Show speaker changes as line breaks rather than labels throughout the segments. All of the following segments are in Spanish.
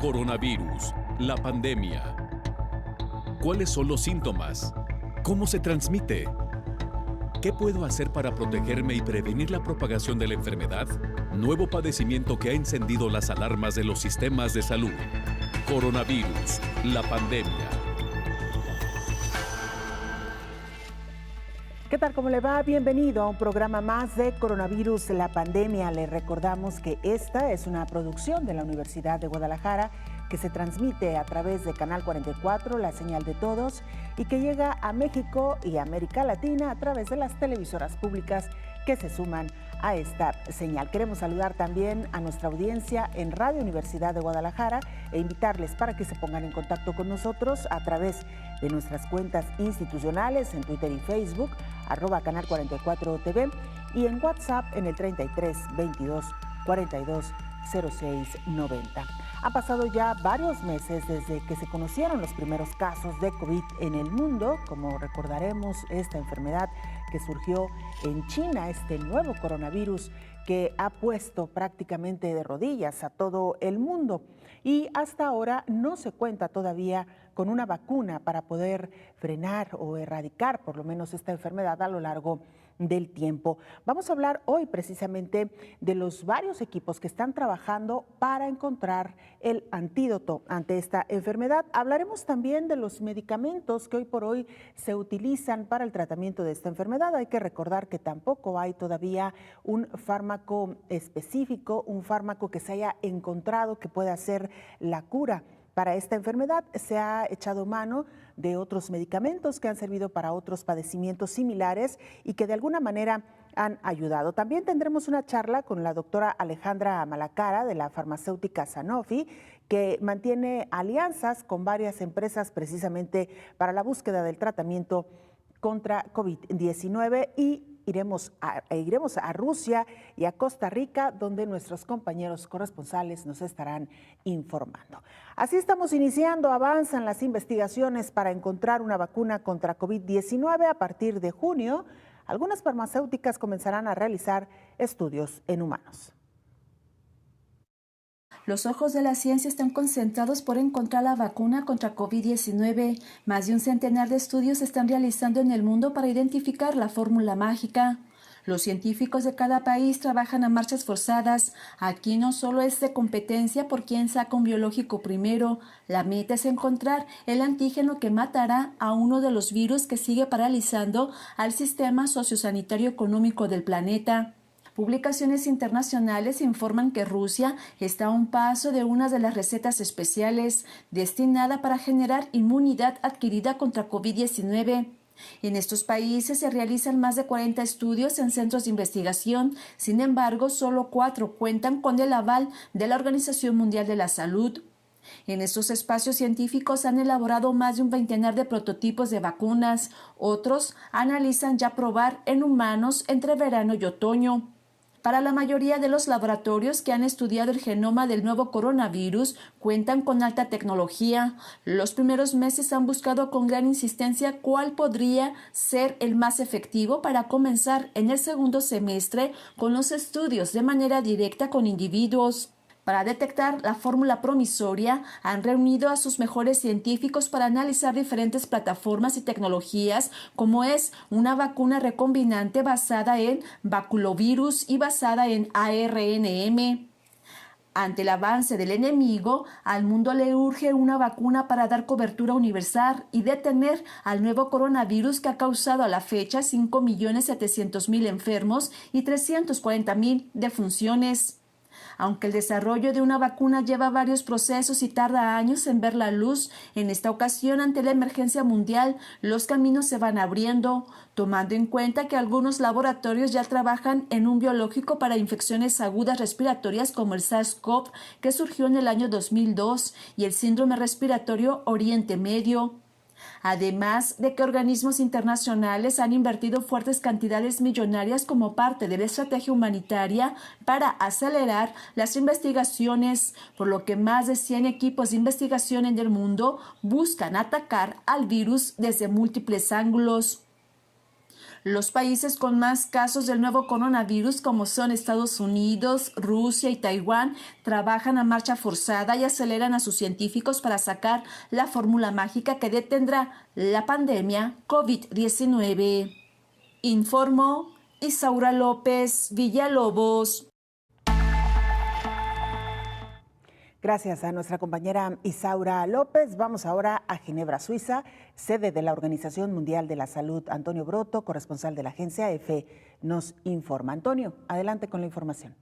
Coronavirus, la pandemia. ¿Cuáles son los síntomas? ¿Cómo se transmite? ¿Qué puedo hacer para protegerme y prevenir la propagación de la enfermedad? Nuevo padecimiento que ha encendido las alarmas de los sistemas de salud. Coronavirus, la pandemia.
¿Qué tal? ¿Cómo le va? Bienvenido a un programa más de Coronavirus, la pandemia. Le recordamos que esta es una producción de la Universidad de Guadalajara que se transmite a través de Canal 44, la señal de todos, y que llega a México y América Latina a través de las televisoras públicas que se suman a esta señal. Queremos saludar también a nuestra audiencia en Radio Universidad de Guadalajara e invitarles para que se pongan en contacto con nosotros a través de nuestras cuentas institucionales en Twitter y Facebook, @Canal 44 TV, y en WhatsApp en el 33 22 42 06 90. Ha pasado ya varios meses desde que se conocieron los primeros casos de COVID en el mundo. Como recordaremos, esta enfermedad que surgió en China, este nuevo coronavirus que ha puesto prácticamente de rodillas a todo el mundo. Y hasta ahora no se cuenta todavía con una vacuna para poder frenar o erradicar por lo menos esta enfermedad a lo largo del tiempo. Vamos a hablar hoy precisamente de los varios equipos que están trabajando para encontrar el antídoto ante esta enfermedad. Hablaremos también de los medicamentos que hoy por hoy se utilizan para el tratamiento de esta enfermedad. Hay que recordar que tampoco hay todavía un fármaco específico, un fármaco que se haya encontrado que pueda ser la cura para esta enfermedad. Se ha echado mano de otros medicamentos que han servido para otros padecimientos similares y que de alguna manera han ayudado. También tendremos una charla con la doctora Alejandra Malacara de la farmacéutica Sanofi, que mantiene alianzas con varias empresas precisamente para la búsqueda del tratamiento contra COVID-19, y iremos a Rusia y a Costa Rica, donde nuestros compañeros corresponsales nos estarán informando. Así estamos iniciando. Avanzan las investigaciones para encontrar una vacuna contra COVID-19. A partir de junio, algunas farmacéuticas comenzarán a realizar estudios en humanos.
Los ojos de la ciencia están concentrados por encontrar la vacuna contra COVID-19. Más de un centenar de estudios se están realizando en el mundo para identificar la fórmula mágica. Los científicos de cada país trabajan a marchas forzadas. Aquí no solo es de competencia por quién saca un biológico primero. La meta es encontrar el antígeno que matará a uno de los virus que sigue paralizando al sistema sociosanitario económico del planeta. Publicaciones internacionales informan que Rusia está a un paso de una de las recetas especiales destinada para generar inmunidad adquirida contra COVID-19. En estos países se realizan más de 40 estudios en centros de investigación. Sin embargo, solo 4 cuentan con el aval de la Organización Mundial de la Salud. En estos espacios científicos han elaborado más de un centenar de prototipos de vacunas. Otros analizan ya probar en humanos entre verano y otoño. Para la mayoría de los laboratorios que han estudiado el genoma del nuevo coronavirus, cuentan con alta tecnología. Los primeros meses han buscado con gran insistencia cuál podría ser el más efectivo para comenzar en el segundo semestre con los estudios de manera directa con individuos. Para detectar la fórmula promisoria, han reunido a sus mejores científicos para analizar diferentes plataformas y tecnologías, como es una vacuna recombinante basada en baculovirus y basada en ARNM. Ante el avance del enemigo, al mundo le urge una vacuna para dar cobertura universal y detener al nuevo coronavirus que ha causado a la fecha 5.700.000 enfermos y 340.000 defunciones. Aunque el desarrollo de una vacuna lleva varios procesos y tarda años en ver la luz, en esta ocasión, ante la emergencia mundial, los caminos se van abriendo, tomando en cuenta que algunos laboratorios ya trabajan en un biológico para infecciones agudas respiratorias como el SARS-CoV, que surgió en el año 2002, y el síndrome respiratorio Oriente Medio. Además de que organismos internacionales han invertido fuertes cantidades millonarias como parte de la estrategia humanitaria para acelerar las investigaciones, por lo que más de 100 equipos de investigación en el mundo buscan atacar al virus desde múltiples ángulos. Los países con más casos del nuevo coronavirus, como son Estados Unidos, Rusia y Taiwán, trabajan a marcha forzada y aceleran a sus científicos para sacar la fórmula mágica que detendrá la pandemia COVID-19. Informó Isaura López Villalobos.
Gracias a nuestra compañera Isaura López. Vamos ahora a Ginebra, Suiza, sede de la Organización Mundial de la Salud. Antonio Broto, corresponsal de la agencia EFE, nos informa. Antonio, adelante con la información.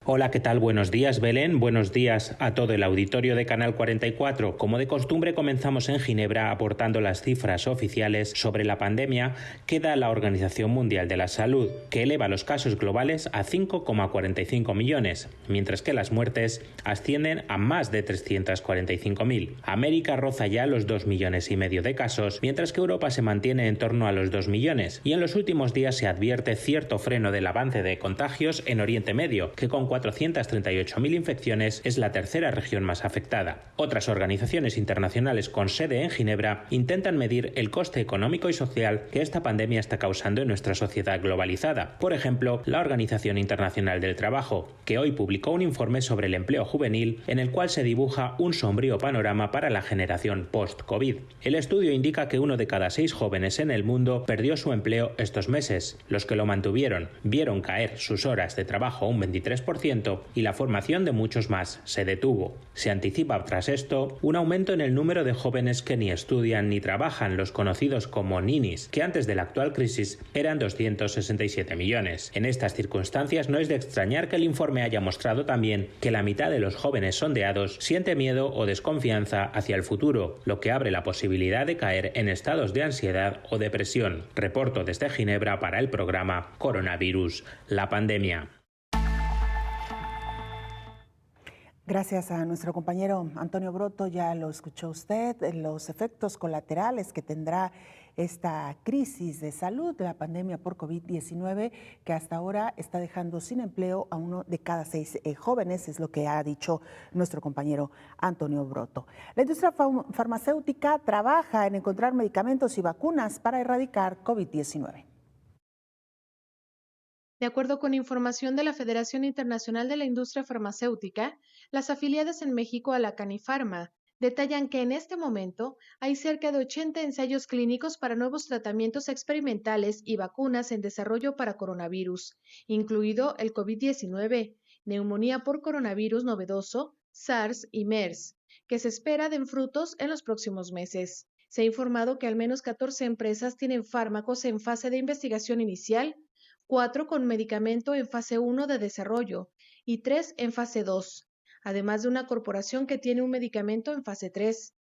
Hola, ¿qué tal? Buenos días, Belén. Buenos días a todo el auditorio de Canal 44. Como de costumbre, comenzamos en Ginebra aportando las cifras oficiales sobre la pandemia que da la Organización Mundial de la Salud, que eleva los casos globales a 5,45 millones, mientras que las muertes ascienden a más de 345.000. América roza ya los 2,5 millones de casos, mientras que Europa se mantiene en torno a los 2 millones. Y en los últimos días se advierte cierto freno del avance de contagios en Oriente Medio, que con 438.000 infecciones es la tercera región más afectada. Otras organizaciones internacionales con sede en Ginebra intentan medir el coste económico y social que esta pandemia está causando en nuestra sociedad globalizada. Por ejemplo, la Organización Internacional del Trabajo, que hoy publicó un informe sobre el empleo juvenil en el cual se dibuja un sombrío panorama para la generación post-COVID. El estudio indica que 1 de cada 6 jóvenes en el mundo perdió su empleo estos meses. Los que lo mantuvieron vieron caer sus horas de trabajo un 23%, y la formación de muchos más se detuvo. Se anticipa tras esto un aumento en el número de jóvenes que ni estudian ni trabajan, los conocidos como ninis, que antes de la actual crisis eran 267 millones. En estas circunstancias no es de extrañar que el informe haya mostrado también que la mitad de los jóvenes sondeados siente miedo o desconfianza hacia el futuro, lo que abre la posibilidad de caer en estados de ansiedad o depresión. Reporto desde Ginebra para el programa Coronavirus, la pandemia.
Gracias a nuestro compañero Antonio Broto, ya lo escuchó usted, los efectos colaterales que tendrá esta crisis de salud, la pandemia por COVID-19, que hasta ahora está dejando sin empleo a 1 de cada 6 jóvenes, es lo que ha dicho nuestro compañero Antonio Broto. La industria farmacéutica trabaja en encontrar medicamentos y vacunas para erradicar COVID-19.
De acuerdo con información de la Federación Internacional de la Industria Farmacéutica, las afiliadas en México a la Canifarma detallan que en este momento hay cerca de 80 ensayos clínicos para nuevos tratamientos experimentales y vacunas en desarrollo para coronavirus, incluido el COVID-19, neumonía por coronavirus novedoso, SARS y MERS, que se espera den frutos en los próximos meses. Se ha informado que al menos 14 empresas tienen fármacos en fase de investigación inicial, 4 con medicamento en fase 1 de desarrollo y 3 en fase 2, además de una corporación que tiene un medicamento en fase 3.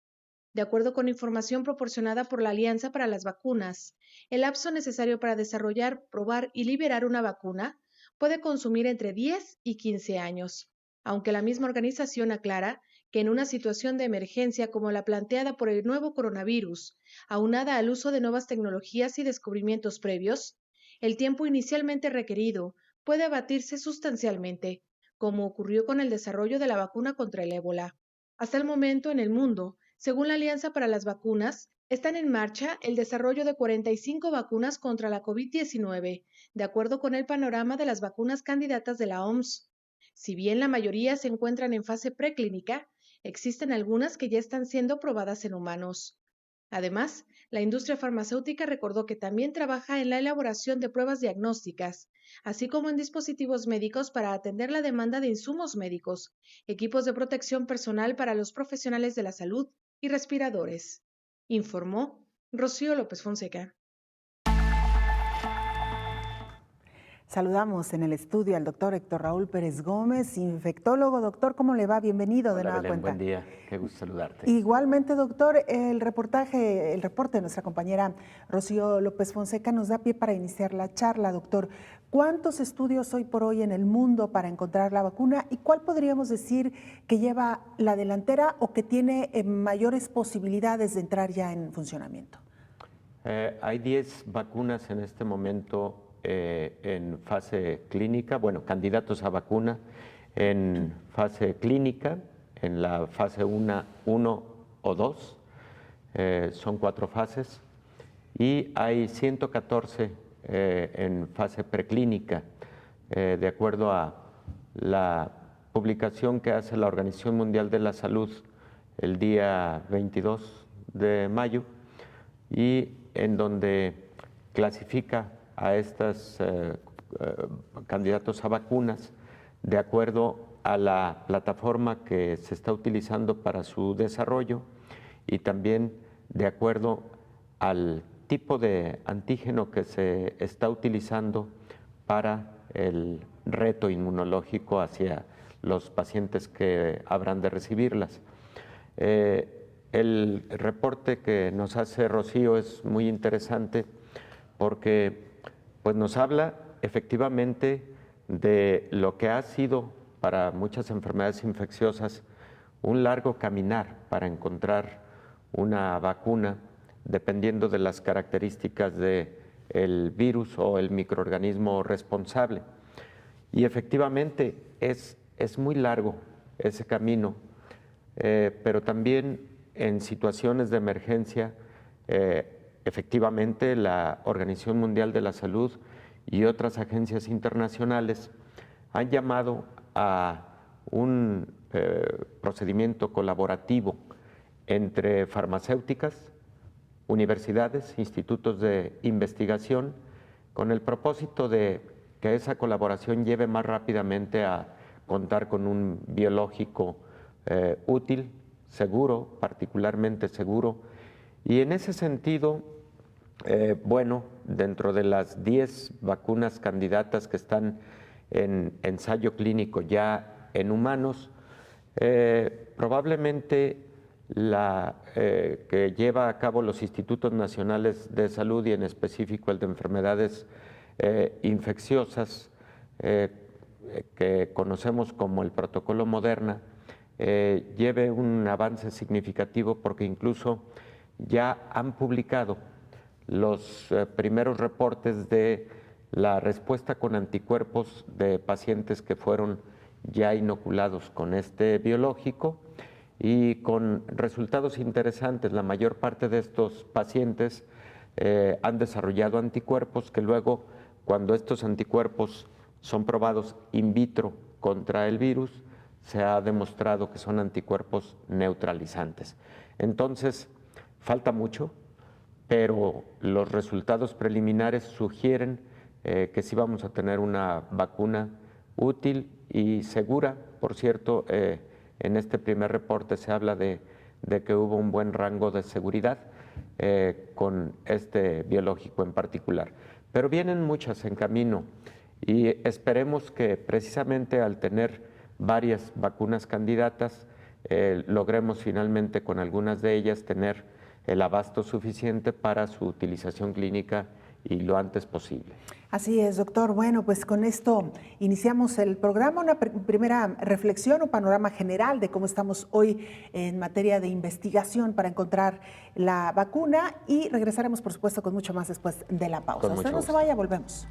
De acuerdo con información proporcionada por la Alianza para las Vacunas, el lapso necesario para desarrollar, probar y liberar una vacuna puede consumir entre 10 y 15 años, aunque la misma organización aclara que en una situación de emergencia como la planteada por el nuevo coronavirus, aunada al uso de nuevas tecnologías y descubrimientos previos, el tiempo inicialmente requerido puede abatirse sustancialmente, como ocurrió con el desarrollo de la vacuna contra el ébola. Hasta el momento, en el mundo, según la Alianza para las Vacunas, están en marcha el desarrollo de 45 vacunas contra la COVID-19, de acuerdo con el panorama de las vacunas candidatas de la OMS. Si bien la mayoría se encuentran en fase preclínica, existen algunas que ya están siendo probadas en humanos. Además, la industria farmacéutica recordó que también trabaja en la elaboración de pruebas diagnósticas, así como en dispositivos médicos para atender la demanda de insumos médicos, equipos de protección personal para los profesionales de la salud y respiradores, informó Rocío López Fonseca.
Saludamos en el estudio al doctor Héctor Raúl Pérez Gómez, infectólogo. Doctor, ¿cómo le va? Bienvenido.
Hola,
de nueva
Belén,
cuenta.
buen día, qué gusto saludarte.
Igualmente, doctor, el reporte de nuestra compañera Rocío López Fonseca nos da pie para iniciar la charla, doctor. ¿Cuántos estudios hoy por hoy en el mundo para encontrar la vacuna y cuál podríamos decir que lleva la delantera o que tiene mayores posibilidades de entrar ya en funcionamiento?
Hay 10 vacunas en este momento en fase clínica, bueno, candidatos a vacuna en fase clínica, en la fase 1 o 2, son 4 fases. y hay 114 en fase preclínica, de acuerdo a la publicación que hace la Organización Mundial de la Salud el día 22 de mayo, y en donde clasifica a estos candidatos a vacunas de acuerdo a la plataforma que se está utilizando para su desarrollo y también de acuerdo al tipo de antígeno que se está utilizando para el reto inmunológico hacia los pacientes que habrán de recibirlas. El reporte que nos hace Rocío es muy interesante porque pues, nos habla efectivamente de lo que ha sido para muchas enfermedades infecciosas un largo caminar para encontrar una vacuna dependiendo de las características del virus o el microorganismo responsable. Y efectivamente es muy largo ese camino, pero también en situaciones de emergencia, efectivamente la Organización Mundial de la Salud y otras agencias internacionales han llamado a un procedimiento colaborativo entre farmacéuticas, universidades, institutos de investigación, con el propósito de que esa colaboración lleve más rápidamente a contar con un biológico útil, seguro, particularmente seguro. Y en ese sentido, bueno, dentro de las 10 vacunas candidatas que están en ensayo clínico ya en humanos, probablemente la que lleva a cabo los Institutos Nacionales de Salud y en específico el de enfermedades infecciosas, que conocemos como el protocolo Moderna, lleve un avance significativo porque incluso ya han publicado los primeros reportes de la respuesta con anticuerpos de pacientes que fueron ya inoculados con este biológico y con resultados interesantes. La mayor parte de estos pacientes han desarrollado anticuerpos que luego, cuando estos anticuerpos son probados in vitro contra el virus, se ha demostrado que son anticuerpos neutralizantes. Entonces, falta mucho, pero los resultados preliminares sugieren que sí vamos a tener una vacuna útil y segura. Por cierto, en este primer reporte se habla de que hubo un buen rango de seguridad con este biológico en particular. Pero vienen muchas en camino y esperemos que precisamente al tener varias vacunas candidatas, logremos finalmente con algunas de ellas tener el abasto suficiente para su utilización clínica y lo antes posible.
Así es, doctor. Bueno, pues con esto iniciamos el programa, una primera reflexión, un panorama general de cómo estamos hoy en materia de investigación para encontrar la vacuna y regresaremos, por supuesto, con mucho más después de la pausa. Usted no se vaya, volvemos.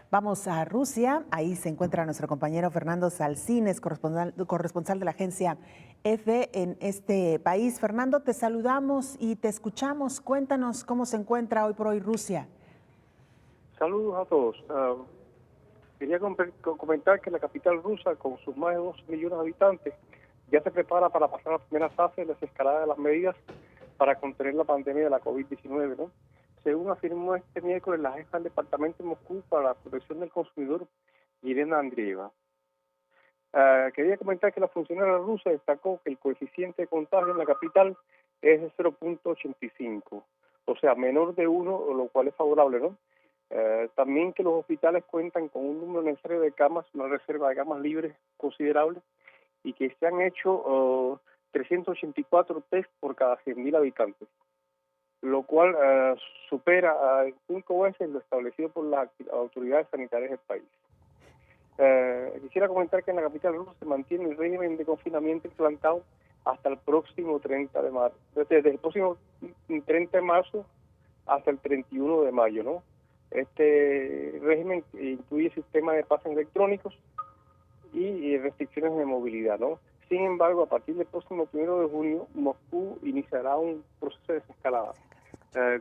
Vamos a Rusia, ahí se encuentra nuestro compañero Fernando Salcines, corresponsal de la agencia EFE en este país. Fernando, te saludamos y te escuchamos. Cuéntanos cómo se encuentra hoy por hoy Rusia.
Saludos a todos. Quería comentar que la capital rusa, con sus más de 2 millones de habitantes, ya se prepara para pasar la primera fase de desescalada de las medidas para contener la pandemia de la COVID-19, ¿no? Según afirmó este miércoles la jefa del Departamento de Moscú para la Protección del Consumidor, Irina Andreeva. Quería comentar que la funcionaria rusa destacó que el coeficiente de contagio en la capital es de 0.85, o sea, menor de 1, lo cual es favorable, ¿no? También que los hospitales cuentan con un número necesario de camas, una reserva de camas libres considerable, y que se han hecho 384 test por cada 100.000 habitantes, lo cual supera 5 veces lo establecido por las autoridades sanitarias del país. Quisiera comentar que en la capital rusa se mantiene el régimen de confinamiento implantado hasta el próximo 30 de marzo, desde el próximo 30 de marzo hasta el 31 de mayo, ¿no? Este régimen incluye sistemas de pases electrónicos y restricciones de movilidad, ¿no? Sin embargo, a partir del próximo 1 de junio, Moscú iniciará un proceso de desescalada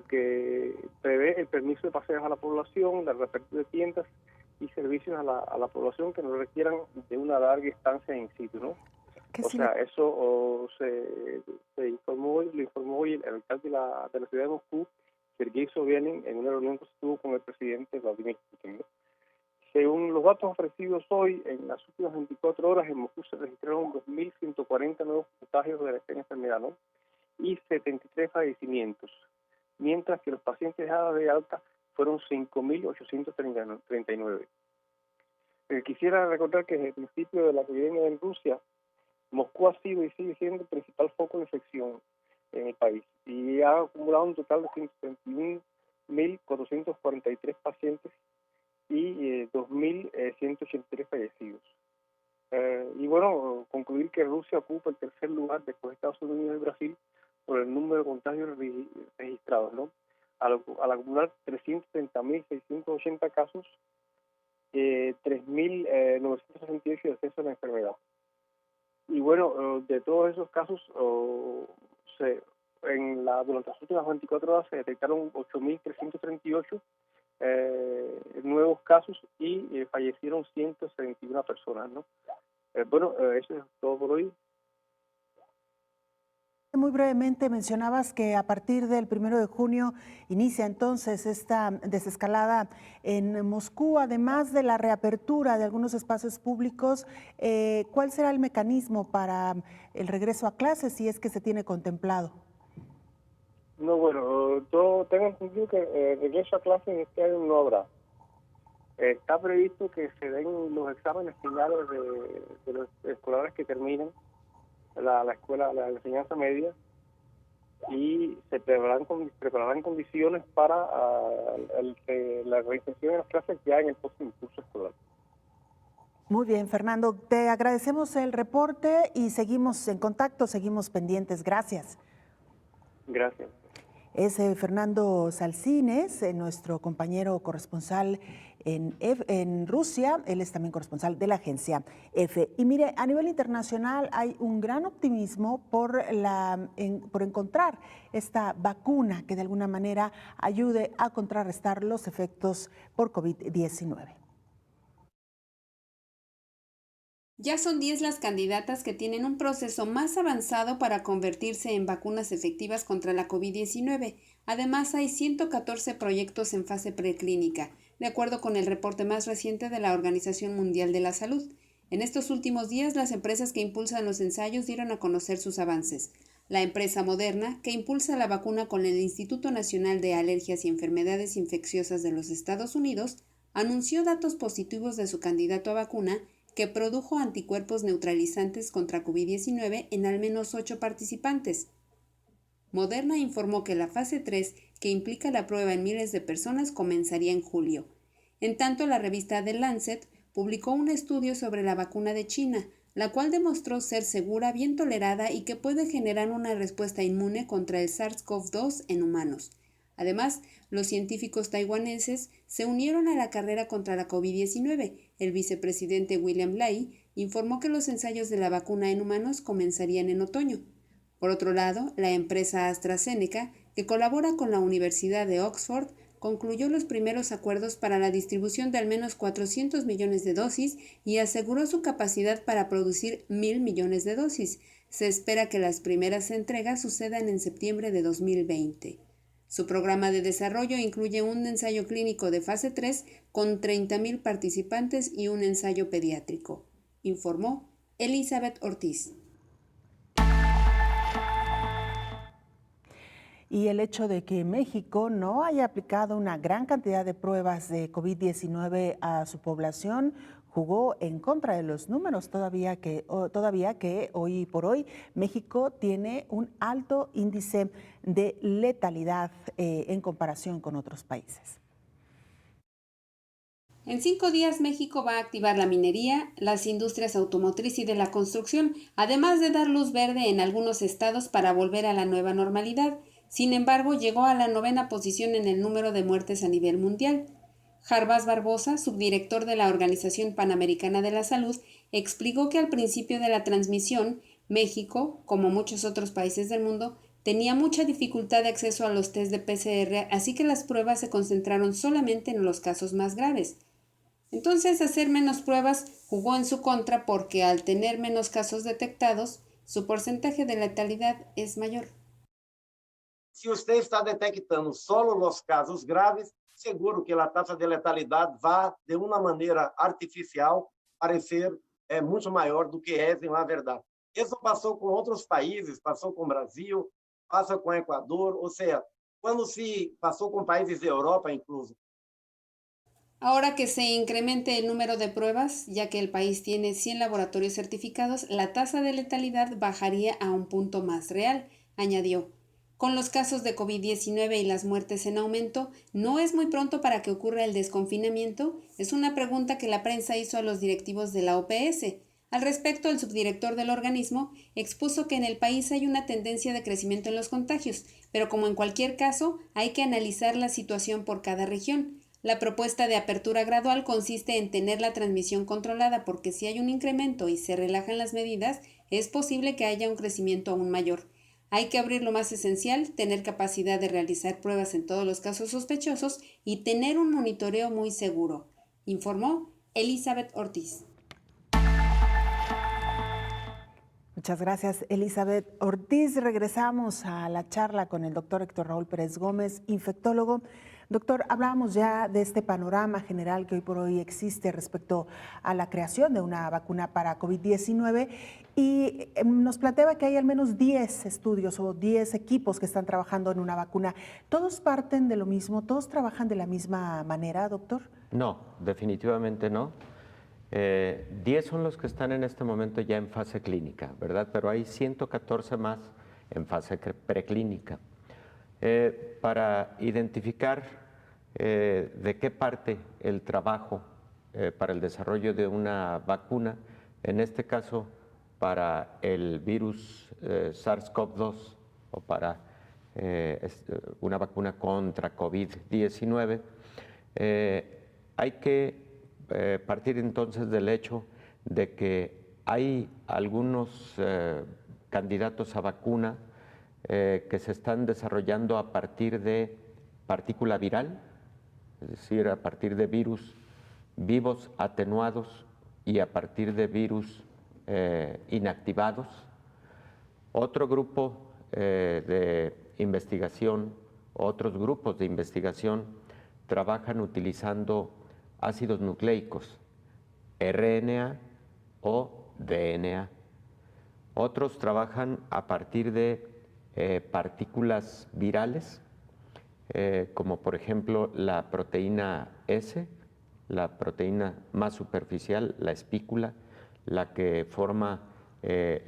que prevé el permiso de paseos a la población, la reapertura de tiendas y servicios a la población que no requieran de una larga estancia in situ, ¿no? O sea, eso lo informó hoy el alcalde de la ciudad de Moscú, Sergei Sobyanin, en una reunión que estuvo con el presidente Vladimir Putin, ¿no? Según los datos ofrecidos hoy, en las últimas 24 horas en Moscú se registraron 2.140 nuevos contagios de esta enfermedad, ¿no? Y 73 fallecimientos, mientras que los pacientes dados de alta fueron 5.839. Quisiera recordar que desde el principio de la epidemia en Rusia, Moscú ha sido y sigue siendo el principal foco de infección en el país y ha acumulado un total de 131.443 pacientes y 2.183 fallecidos. Y bueno, concluir que Rusia ocupa el tercer lugar después de Estados Unidos y Brasil por el número de contagios registrados, ¿no? Al acumular 330.680 casos, 3.968 decesos de la enfermedad. Y bueno, de todos esos casos, durante las últimas 24 horas se detectaron 8.338 nuevos casos y fallecieron 171 personas, ¿no? Bueno, eso es todo por hoy.
Muy brevemente mencionabas que a partir del 1 de junio inicia entonces esta desescalada en Moscú, además de la reapertura de algunos espacios públicos. ¿Cuál será el mecanismo para el regreso a clases, si es que se tiene contemplado?
No, bueno, tengo entendido que regreso a clases este año no habrá. Está previsto que se den los exámenes finales de los escolares que terminen la escuela, la enseñanza media, y se prepararán condiciones para la reinserción de las clases ya en el próximo curso escolar.
Muy bien, Fernando, te agradecemos el reporte y seguimos en contacto, seguimos pendientes. Gracias.
Gracias.
Es Fernando Salcines, nuestro compañero corresponsal en Rusia. Él es también corresponsal de la agencia EFE. Y mire, a nivel internacional hay un gran optimismo por encontrar esta vacuna que de alguna manera ayude a contrarrestar los efectos por COVID-19.
Ya son 10 las candidatas que tienen un proceso más avanzado para convertirse en vacunas efectivas contra la COVID-19. Además, hay 114 proyectos en fase preclínica, de acuerdo con el reporte más reciente de la Organización Mundial de la Salud. En estos últimos días, las empresas que impulsan los ensayos dieron a conocer sus avances. La empresa Moderna, que impulsa la vacuna con el Instituto Nacional de Alergias y Enfermedades Infecciosas de los Estados Unidos, anunció datos positivos de su candidato a vacuna que produjo anticuerpos neutralizantes contra COVID-19 en al menos 8 participantes. Moderna informó que la fase 3, que implica la prueba en miles de personas, comenzaría en julio. En tanto, la revista The Lancet publicó un estudio sobre la vacuna de China, la cual demostró ser segura, bien tolerada y que puede generar una respuesta inmune contra el SARS-CoV-2 en humanos. Además, los científicos taiwaneses se unieron a la carrera contra la COVID-19. El vicepresidente William Lai informó que los ensayos de la vacuna en humanos comenzarían en otoño. Por otro lado, la empresa AstraZeneca, que colabora con la Universidad de Oxford, concluyó los primeros acuerdos para la distribución de al menos 400 millones de dosis y aseguró su capacidad para producir 1.000 millones de dosis. Se espera que las primeras entregas sucedan en septiembre de 2020. Su programa de desarrollo incluye un ensayo clínico de fase 3 con 30.000 participantes y un ensayo pediátrico, informó Elizabeth Ortiz.
Y el hecho de que México no haya aplicado una gran cantidad de pruebas de COVID-19 a su población jugó en contra de los números, todavía que hoy por hoy México tiene un alto índice de letalidad en comparación con otros países.
En 5 días México va a activar la minería, las industrias automotriz y de la construcción, además de dar luz verde en algunos estados para volver a la nueva normalidad. Sin embargo, llegó a la 9ª posición en el número de muertes a nivel mundial. Jarbas Barbosa, subdirector de la Organización Panamericana de la Salud, explicó que al principio de la transmisión, México, como muchos otros países del mundo, tenía mucha dificultad de acceso a los test de PCR, así que las pruebas se concentraron solamente en los casos más graves. Entonces, hacer menos pruebas jugó en su contra porque al tener menos casos detectados, su porcentaje de letalidad es mayor.
Si usted está detectando solo los casos graves, seguro que la tasa de letalidad va de una manera artificial parecer mucho mayor do que es en la verdad. Eso pasó con otros países, pasó con Brasil, pasa con Ecuador, o sea, cuando se pasó con países de Europa incluso.
Ahora que se incremente el número de pruebas, ya que el país tiene 100 laboratorios certificados, la tasa de letalidad bajaría a un punto más real, añadió. Con los casos de COVID-19 y las muertes en aumento, ¿no es muy pronto para que ocurra el desconfinamiento? Es una pregunta que la prensa hizo a los directivos de la OPS. Al respecto, el subdirector del organismo expuso que en el país hay una tendencia de crecimiento en los contagios, pero como en cualquier caso, hay que analizar la situación por cada región. La propuesta de apertura gradual consiste en tener la transmisión controlada porque si hay un incremento y se relajan las medidas, es posible que haya un crecimiento aún mayor. Hay que abrir lo más esencial, tener capacidad de realizar pruebas en todos los casos sospechosos y tener un monitoreo muy seguro, informó Elizabeth Ortiz.
Muchas gracias, Elizabeth Ortiz. Regresamos a la charla con el doctor Héctor Raúl Pérez Gómez, infectólogo. Doctor, hablábamos ya de este panorama general que hoy por hoy existe respecto a la creación de una vacuna para COVID-19 y nos planteaba que hay al menos 10 estudios o 10 equipos que están trabajando en una vacuna. ¿Todos parten de lo mismo? ¿Todos trabajan de la misma manera, doctor?
No, definitivamente no. 10 son los que están en este momento ya en fase clínica, ¿verdad? Pero hay 114 más en fase preclínica. Para identificar de qué parte el trabajo para el desarrollo de una vacuna, en este caso para el virus SARS-CoV-2 o para una vacuna contra COVID-19, hay que partir entonces del hecho de que hay algunos candidatos a vacuna que se están desarrollando a partir de partícula viral, es decir, a partir de virus vivos atenuados y a partir de virus inactivados. Otro grupo de investigación, otros grupos de investigación trabajan utilizando ácidos nucleicos, RNA o DNA. Otros trabajan a partir de partículas virales, como por ejemplo la proteína S, la proteína más superficial, la espícula, la que forma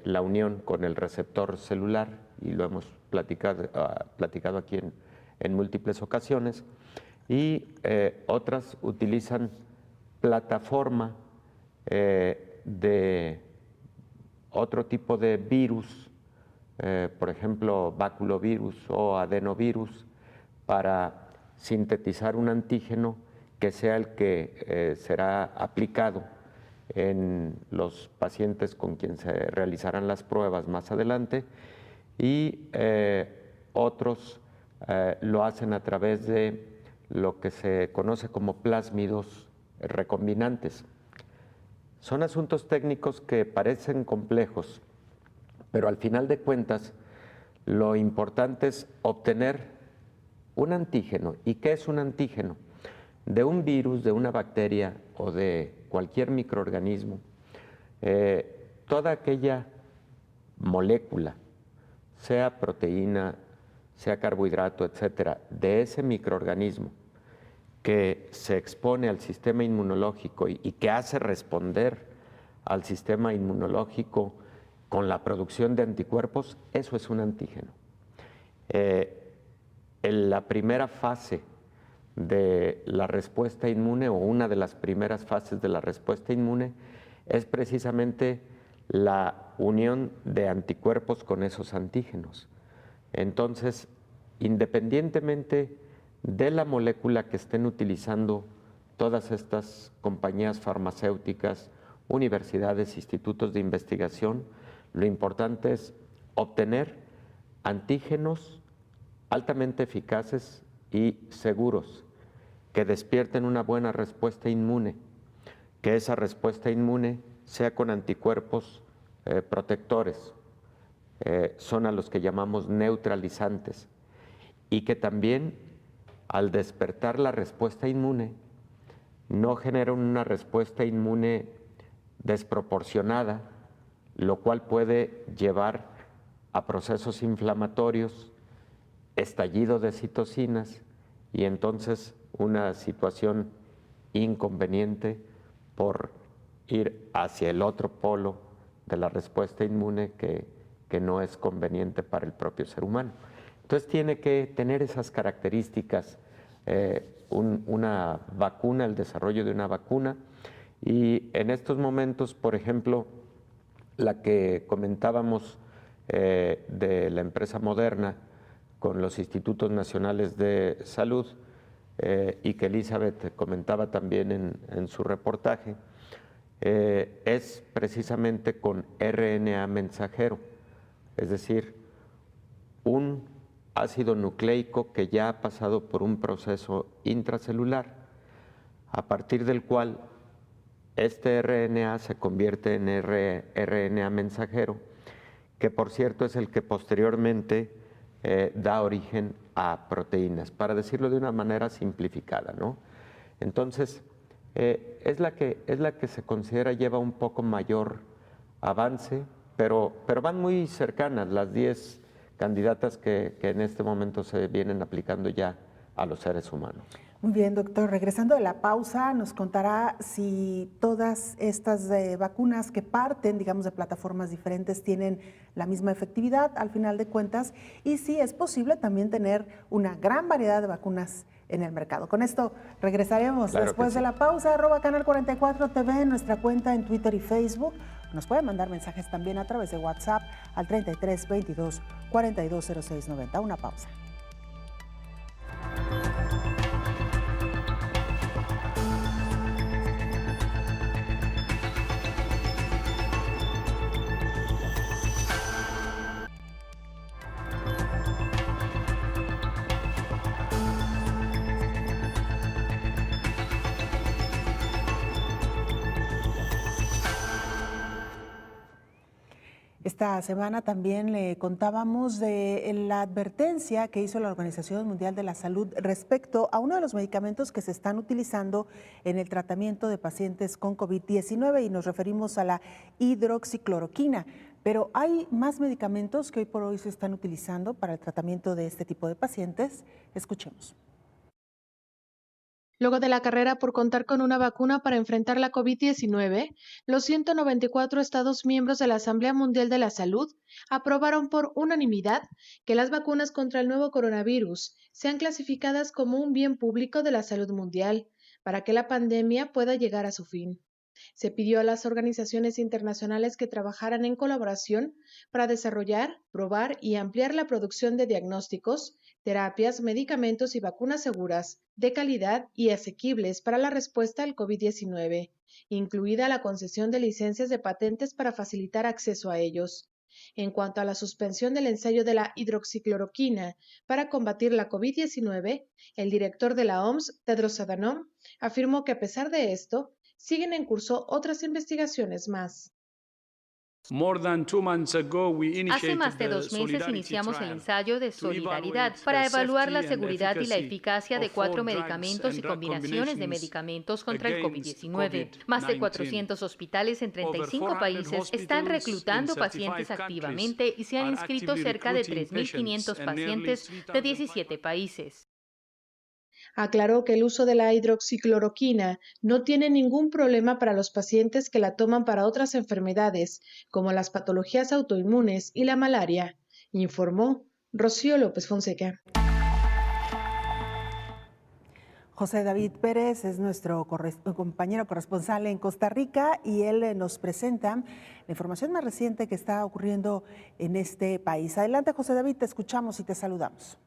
la unión con el receptor celular, y lo hemos platicado aquí en múltiples ocasiones, y otras utilizan plataforma de otro tipo de virus, por ejemplo, baculovirus o adenovirus, para sintetizar un antígeno que sea el que será aplicado en los pacientes con quien se realizarán las pruebas más adelante, y otros lo hacen a través de lo que se conoce como plásmidos recombinantes. Son asuntos técnicos que parecen complejos, pero al final de cuentas lo importante es obtener un antígeno. ¿Y qué es un antígeno? De un virus, de una bacteria o de cualquier microorganismo, toda aquella molécula, sea proteína, sea carbohidrato, etcétera, de ese microorganismo que se expone al sistema inmunológico y que hace responder al sistema inmunológico con la producción de anticuerpos, eso es un antígeno. En la primera fase de la respuesta inmune, o una de las primeras fases de la respuesta inmune, es precisamente la unión de anticuerpos con esos antígenos. Entonces, independientemente de la molécula que estén utilizando todas estas compañías farmacéuticas, universidades, institutos de investigación, lo importante es obtener antígenos altamente eficaces y seguros, que despierten una buena respuesta inmune, que esa respuesta inmune sea con anticuerpos protectores, son a los que llamamos neutralizantes, y que también al despertar la respuesta inmune no generan una respuesta inmune desproporcionada, lo cual puede llevar a procesos inflamatorios, estallido de citocinas y entonces una situación inconveniente por ir hacia el otro polo de la respuesta inmune que no es conveniente para el propio ser humano. Entonces tiene que tener esas características una vacuna, el desarrollo de una vacuna, y en estos momentos, por ejemplo, la que comentábamos de la empresa Moderna con los Institutos Nacionales de Salud, y que Elizabeth comentaba también en su reportaje, es precisamente con RNA mensajero, es decir, un ácido nucleico que ya ha pasado por un proceso intracelular, a partir del cual este RNA se convierte en RNA mensajero, que por cierto es el que posteriormente da origen a proteínas, para decirlo de una manera simplificada, ¿no? Entonces, es la que se considera lleva un poco mayor avance, pero van muy cercanas las 10 candidatas que en este momento se vienen aplicando ya a los seres humanos.
Muy bien, doctor. Regresando de la pausa, nos contará si todas estas vacunas que parten, digamos, de plataformas diferentes tienen la misma efectividad al final de cuentas, y si es posible también tener una gran variedad de vacunas en el mercado. Con esto regresaremos después de la pausa. @Canal 44 TV, nuestra cuenta en Twitter y Facebook. Nos pueden mandar mensajes también a través de WhatsApp al 33 22 42 06 90. Una pausa. Esta semana también le contábamos de la advertencia que hizo la Organización Mundial de la Salud respecto a uno de los medicamentos que se están utilizando en el tratamiento de pacientes con COVID-19, y nos referimos a la hidroxicloroquina. Pero hay más medicamentos que hoy por hoy se están utilizando para el tratamiento de este tipo de pacientes. Escuchemos.
Luego de la carrera por contar con una vacuna para enfrentar la COVID-19, los 194 Estados miembros de la Asamblea Mundial de la Salud aprobaron por unanimidad que las vacunas contra el nuevo coronavirus sean clasificadas como un bien público de la salud mundial para que la pandemia pueda llegar a su fin. Se pidió a las organizaciones internacionales que trabajaran en colaboración para desarrollar, probar y ampliar la producción de diagnósticos, terapias, medicamentos y vacunas seguras, de calidad y asequibles para la respuesta al COVID-19, incluida la concesión de licencias de patentes para facilitar acceso a ellos. En cuanto a la suspensión del ensayo de la hidroxicloroquina para combatir la COVID-19, el director de la OMS, Tedros Adhanom, afirmó que a pesar de esto, siguen en curso otras investigaciones más.
Hace más de 2 meses iniciamos el ensayo de Solidaridad para evaluar la seguridad y la eficacia de 4 medicamentos y combinaciones de medicamentos contra el COVID-19. Más de 400 hospitales en 35 países están reclutando pacientes activamente y se han inscrito cerca de 3.500 pacientes de 17 países.
Aclaró que el uso de la hidroxicloroquina no tiene ningún problema para los pacientes que la toman para otras enfermedades, como las patologías autoinmunes y la malaria, informó Rocío López Fonseca.
José David Pérez es nuestro compañero corresponsal en Costa Rica y él nos presenta la información más reciente que está ocurriendo en este país. Adelante, José David, te escuchamos y te saludamos.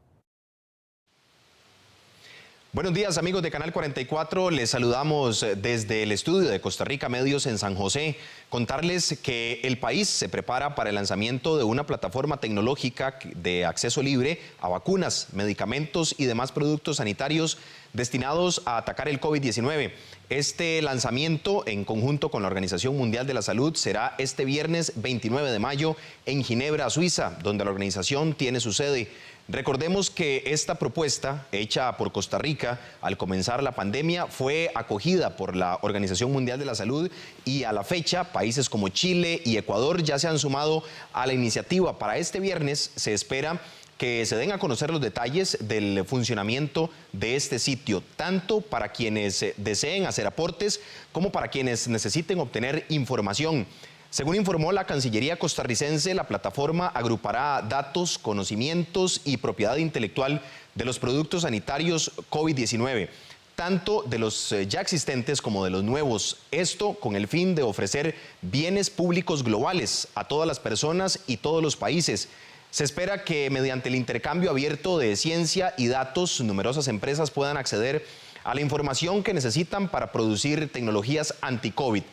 Buenos días, amigos de Canal 44. Les saludamos desde el estudio de Costa Rica Medios en San José. Contarles que el país se prepara para el lanzamiento de una plataforma tecnológica de acceso libre a vacunas, medicamentos y demás productos sanitarios destinados a atacar el COVID-19. Este lanzamiento, en conjunto con la Organización Mundial de la Salud, será este viernes 29 de mayo en Ginebra, Suiza, donde la organización tiene su sede. Recordemos que esta propuesta, hecha por Costa Rica al comenzar la pandemia, fue acogida por la Organización Mundial de la Salud y a la fecha países como Chile y Ecuador ya se han sumado a la iniciativa. Para este viernes se espera que se den a conocer los detalles del funcionamiento de este sitio, tanto para quienes deseen hacer aportes como para quienes necesiten obtener información. Según informó la Cancillería costarricense, la plataforma agrupará datos, conocimientos y propiedad intelectual de los productos sanitarios COVID-19, tanto de los ya existentes como de los nuevos. Esto con el fin de ofrecer bienes públicos globales a todas las personas y todos los países. Se espera que mediante el intercambio abierto de ciencia y datos, numerosas empresas puedan acceder a la información que necesitan para producir tecnologías anti-COVID.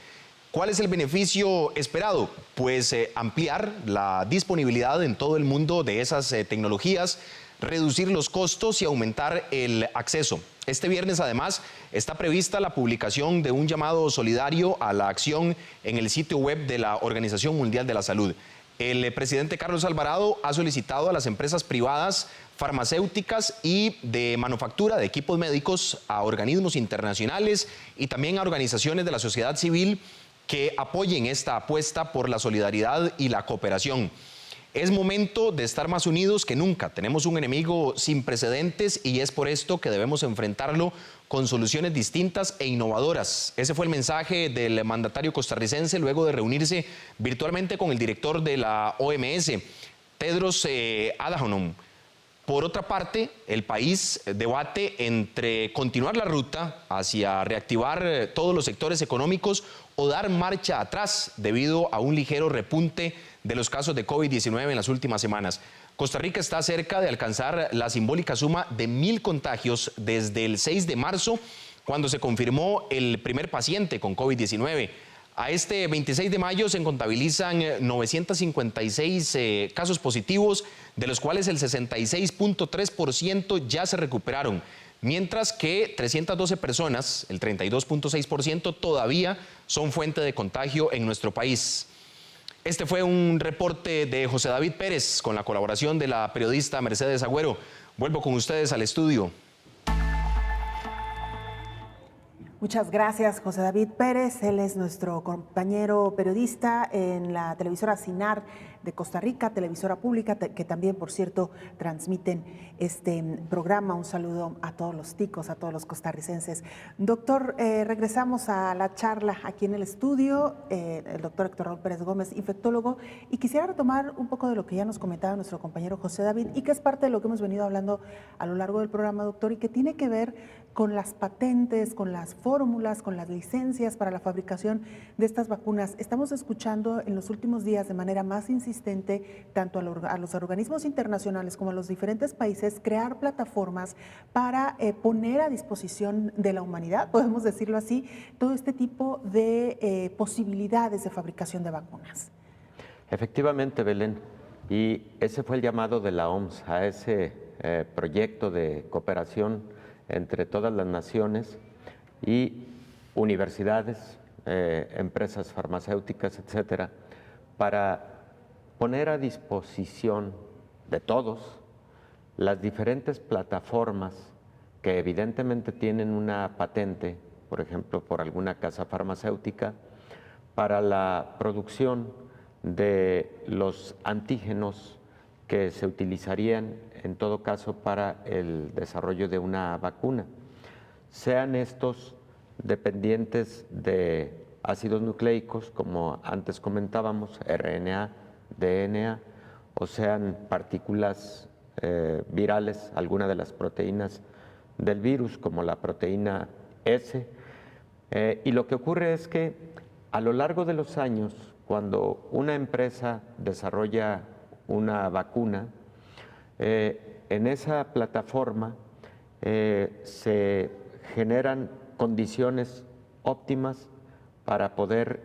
¿Cuál es el beneficio esperado? Pues ampliar la disponibilidad en todo el mundo de esas tecnologías, reducir los costos y aumentar el acceso. Este viernes, además, está prevista la publicación de un llamado solidario a la acción en el sitio web de la Organización Mundial de la Salud. El presidente Carlos Alvarado ha solicitado a las empresas privadas, farmacéuticas y de manufactura de equipos médicos, a organismos internacionales y también a organizaciones de la sociedad civil que apoyen esta apuesta por la solidaridad y la cooperación. Es momento de estar más unidos que nunca. Tenemos un enemigo sin precedentes y es por esto que debemos enfrentarlo con soluciones distintas e innovadoras. Ese fue el mensaje del mandatario costarricense luego de reunirse virtualmente con el director de la OMS, Tedros Adhanom. Por otra parte, el país debate entre continuar la ruta hacia reactivar todos los sectores económicos o dar marcha atrás debido a un ligero repunte de los casos de COVID-19 en las últimas semanas. Costa Rica está cerca de alcanzar la simbólica suma de 1,000 contagios desde el 6 de marzo, cuando se confirmó el primer paciente con COVID-19. A este 26 de mayo se contabilizan 956 casos positivos, de los cuales el 66.3% ya se recuperaron, mientras que 312 personas, el 32.6%, todavía son fuente de contagio en nuestro país. Este fue un reporte de José David Pérez con la colaboración de la periodista Mercedes Agüero. Vuelvo con ustedes al estudio.
Muchas gracias, José David Pérez. Él es nuestro compañero periodista en la televisora CINAR de Costa Rica, televisora pública, que también, por cierto, transmiten este programa. Un saludo a todos los ticos, a todos los costarricenses. Doctor, regresamos a la charla aquí en el estudio. El doctor Héctor Raúl Pérez Gómez, infectólogo, y quisiera retomar un poco de lo que ya nos comentaba nuestro compañero José David y que es parte de lo que hemos venido hablando a lo largo del programa, doctor, y que tiene que ver con las patentes, con las fórmulas, con las licencias para la fabricación de estas vacunas. Estamos escuchando en los últimos días de manera más insistente tanto a los organismos internacionales como a los diferentes países crear plataformas para poner a disposición de la humanidad, podemos decirlo así, todo este tipo de posibilidades de fabricación de vacunas.
Efectivamente, Belén, y ese fue el llamado de la OMS a ese proyecto de cooperación entre todas las naciones y universidades, empresas farmacéuticas, etcétera, para poner a disposición de todos las diferentes plataformas que evidentemente tienen una patente, por ejemplo, por alguna casa farmacéutica, para la producción de los antígenos que se utilizarían en todo caso para el desarrollo de una vacuna, sean estos dependientes de ácidos nucleicos, como antes comentábamos, RNA, DNA, o sean partículas virales, alguna de las proteínas del virus, como la proteína S. Y lo que ocurre es que a lo largo de los años, cuando una empresa desarrolla una vacuna, en esa plataforma se generan condiciones óptimas para poder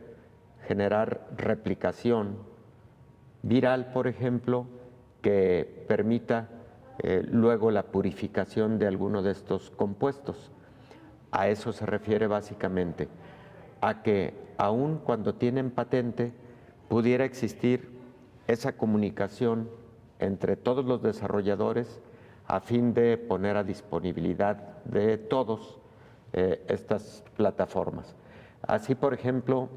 generar replicación viral, por ejemplo, que permita luego la purificación de alguno de estos compuestos. A eso se refiere básicamente, a que aun cuando tienen patente, pudiera existir esa comunicación entre todos los desarrolladores a fin de poner a disponibilidad de todos estas plataformas. Así, por ejemplo,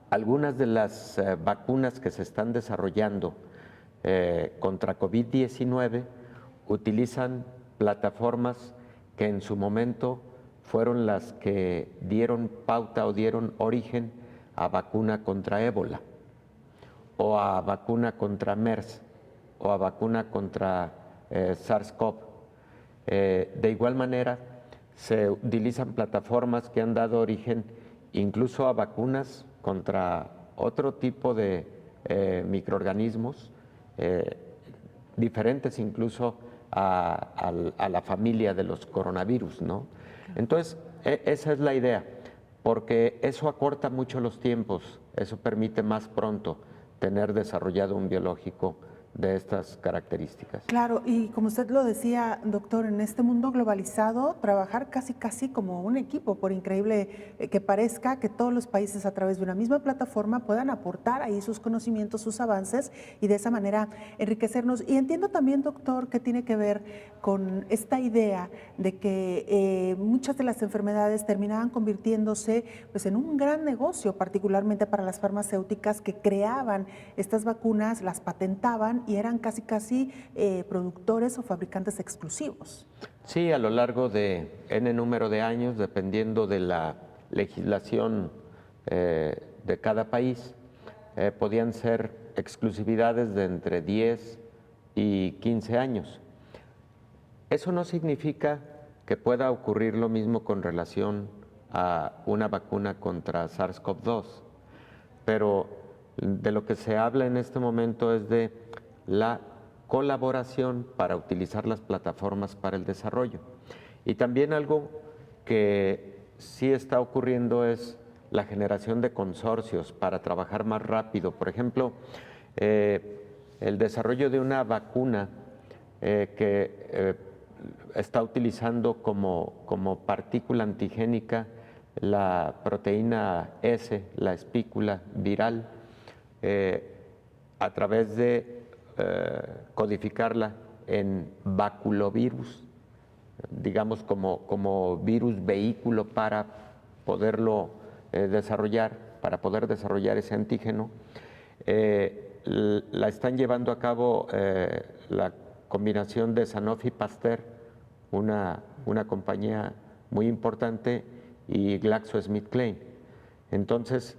algunas de las vacunas que se están desarrollando contra COVID-19 utilizan plataformas que en su momento fueron las que dieron pauta o dieron origen a vacuna contra ébola, o a vacuna contra MERS, o a vacuna contra SARS-CoV. De igual manera, se utilizan plataformas que han dado origen incluso a vacunas contra otro tipo de microorganismos, diferentes incluso a la familia de los coronavirus, ¿no? Entonces, esa es la idea, porque eso acorta mucho los tiempos, eso permite más pronto tener desarrollado un biológico de estas características.
Claro, y como usted lo decía, doctor, en este mundo globalizado, trabajar casi como un equipo, por increíble que parezca, que todos los países a través de una misma plataforma puedan aportar ahí sus conocimientos, sus avances y de esa manera enriquecernos. Y entiendo también, doctor, que tiene que ver con esta idea de que muchas de las enfermedades terminaban convirtiéndose pues, en un gran negocio, particularmente para las farmacéuticas que creaban estas vacunas, las patentaban y eran casi productores o fabricantes exclusivos.
Sí, a lo largo de N número de años, dependiendo de la legislación de cada país, podían ser exclusividades de entre 10 y 15 años. Eso no significa que pueda ocurrir lo mismo con relación a una vacuna contra SARS-CoV-2, pero de lo que se habla en este momento es de la colaboración para utilizar las plataformas para el desarrollo. Y también algo que sí está ocurriendo es la generación de consorcios para trabajar más rápido. Por ejemplo, el desarrollo de una vacuna que está utilizando como partícula antigénica la proteína S, la espícula viral, a través de codificarla en baculovirus, digamos como virus vehículo para poderlo desarrollar, para poder desarrollar ese antígeno. La están llevando a cabo la combinación de Sanofi Pasteur, una compañía muy importante, y GlaxoSmithKline. Entonces,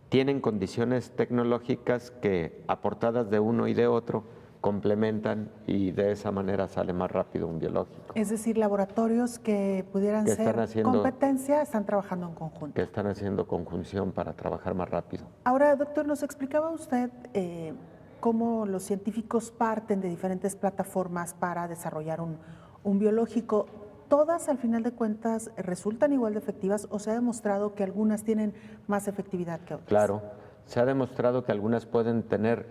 tienen condiciones tecnológicas que, aportadas de uno y de otro, complementan y de esa manera sale más rápido un biológico.
Es decir, laboratorios que pudieran ser competencia están trabajando en conjunto.
Que están haciendo conjunción para trabajar más rápido.
Ahora, doctor, nos explicaba usted cómo los científicos parten de diferentes plataformas para desarrollar un biológico. ¿Todas, al final de cuentas, resultan igual de efectivas o se ha demostrado que algunas tienen más efectividad que otras?
Claro, se ha demostrado que algunas pueden tener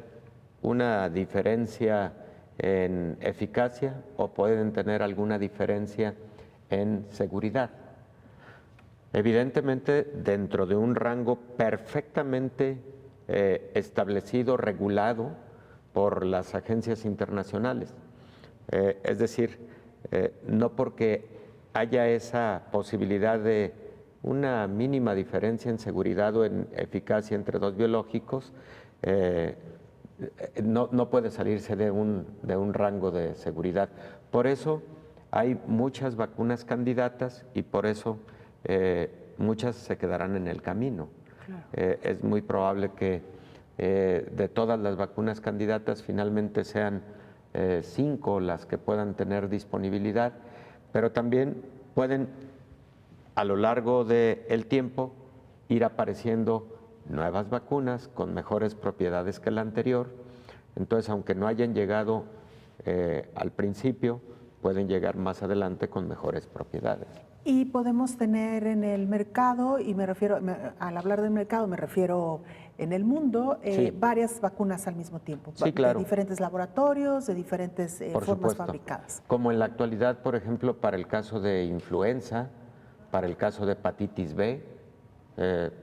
una diferencia en eficacia o pueden tener alguna diferencia en seguridad. Evidentemente, dentro de un rango perfectamente establecido, regulado por las agencias internacionales. Es decir, no porque haya esa posibilidad de una mínima diferencia en seguridad o en eficacia entre dos biológicos, no puede salirse de un rango de seguridad. Por eso hay muchas vacunas candidatas y por eso muchas se quedarán en el camino. Claro. Es muy probable que de todas las vacunas candidatas finalmente sean 5 las que puedan tener disponibilidad pero también pueden a lo largo del tiempo ir apareciendo nuevas vacunas con mejores propiedades que la anterior. Entonces, aunque no hayan llegado al principio, pueden llegar más adelante con mejores propiedades.
Y podemos tener en el mercado, y me refiero, al hablar del mercado, me refiero en el mundo,
Sí.
varias vacunas al mismo tiempo,
Sí, claro.
de diferentes laboratorios, de diferentes
Por
formas
supuesto.
fabricadas.
Como en la actualidad, por ejemplo, para el caso de influenza, para el caso de hepatitis B,